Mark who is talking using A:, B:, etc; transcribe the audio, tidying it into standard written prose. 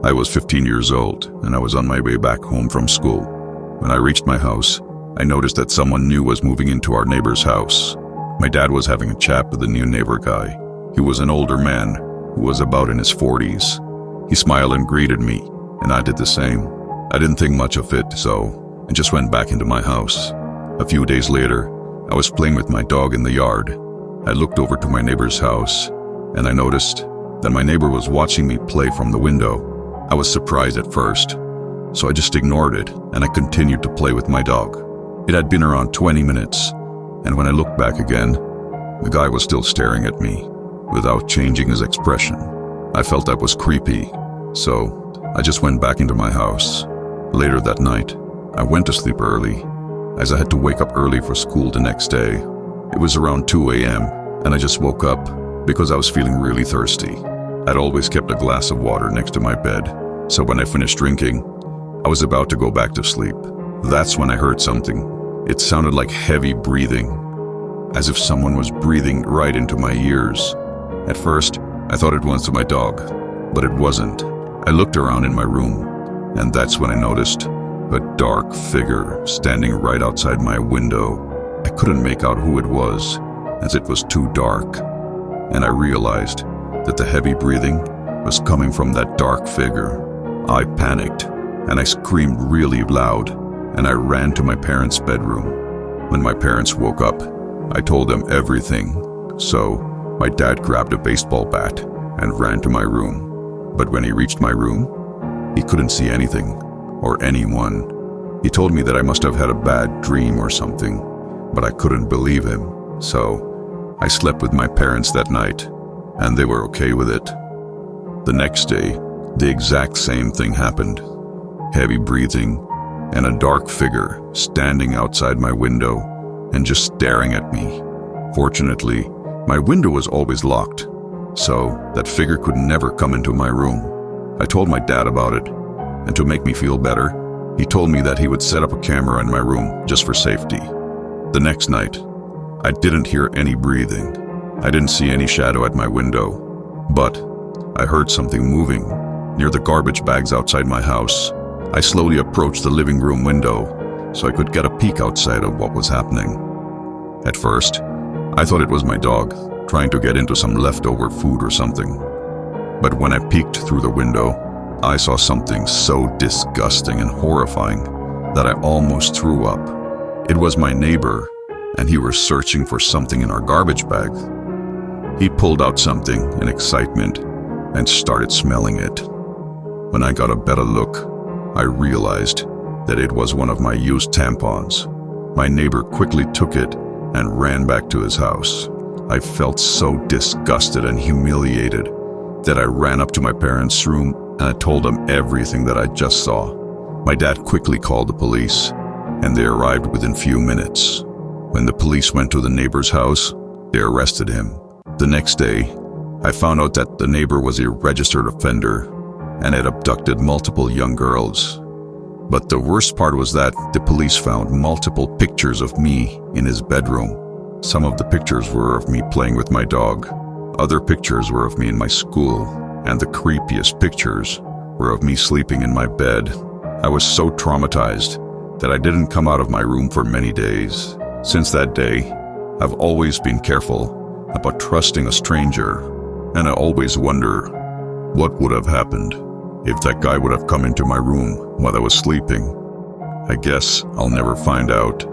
A: I was 15 years old and I was on my way back home from school. When I reached my house, I noticed that someone new was moving into our neighbor's house. My dad was having a chat with the new neighbor guy. He was an older man who was about in his 40s. He smiled and greeted me, and I did the same. I didn't think much of it, so I just went back into my house. A few days later, I was playing with my dog in the yard. I looked over to my neighbor's house, and I noticed that my neighbor was watching me play from the window. I was surprised at first, so I just ignored it and I continued to play with my dog. It had been around 20 minutes, and when I looked back again, the guy was still staring at me without changing his expression. I felt that was creepy, so I just went back into my house. Later that night, I went to sleep early, as I had to wake up early for school the next day. It was around 2 a.m., and I just woke up because I was feeling really thirsty. I'd always kept a glass of water next to my bed, so when I finished drinking, I was about to go back to sleep. That's when I heard something. It sounded like heavy breathing, as if someone was breathing right into my ears. At first, I thought it was my dog, but it wasn't. I looked around in my room, and that's when I noticed a dark figure standing right outside my window. I couldn't make out who it was, as it was too dark, and I realized that the heavy breathing was coming from that dark figure. I panicked, and I screamed really loud, and I ran to my parents' bedroom. When my parents woke up, I told them everything, so my dad grabbed a baseball bat and ran to my room. But when he reached my room, he couldn't see anything or anyone. He told me that I must have had a bad dream or something, but I couldn't believe him, so I slept with my parents that night, and they were okay with it. The next day, the exact same thing happened. Heavy breathing and a dark figure standing outside my window and just staring at me. Fortunately, my window was always locked, so that figure could never come into my room. I told my dad about it, and to make me feel better, he told me that he would set up a camera in my room just for safety. The next night, I didn't hear any breathing. I didn't see any shadow at my window, but I heard something moving near the garbage bags outside my house. I slowly approached the living room window so I could get a peek outside of what was happening. At first, I thought it was my dog trying to get into some leftover food or something. But when I peeked through the window, I saw something so disgusting and horrifying that I almost threw up. It was my neighbor, and he was searching for something in our garbage bag. He pulled out something in excitement and started smelling it. When I got a better look, I realized that it was one of my used tampons. My neighbor quickly took it and ran back to his house. I felt so disgusted and humiliated that I ran up to my parents' room and I told them everything that I just saw. My dad quickly called the police, and they arrived within few minutes. When the police went to the neighbor's house, they arrested him. The next day, I found out that the neighbor was a registered offender and had abducted multiple young girls. But the worst part was that the police found multiple pictures of me in his bedroom. Some of the pictures were of me playing with my dog. Other pictures were of me in my school, and the creepiest pictures were of me sleeping in my bed. I was so traumatized that I didn't come out of my room for many days. Since that day, I've always been careful about trusting a stranger, and I always wonder what would have happened if that guy would have come into my room while I was sleeping. I guess I'll never find out.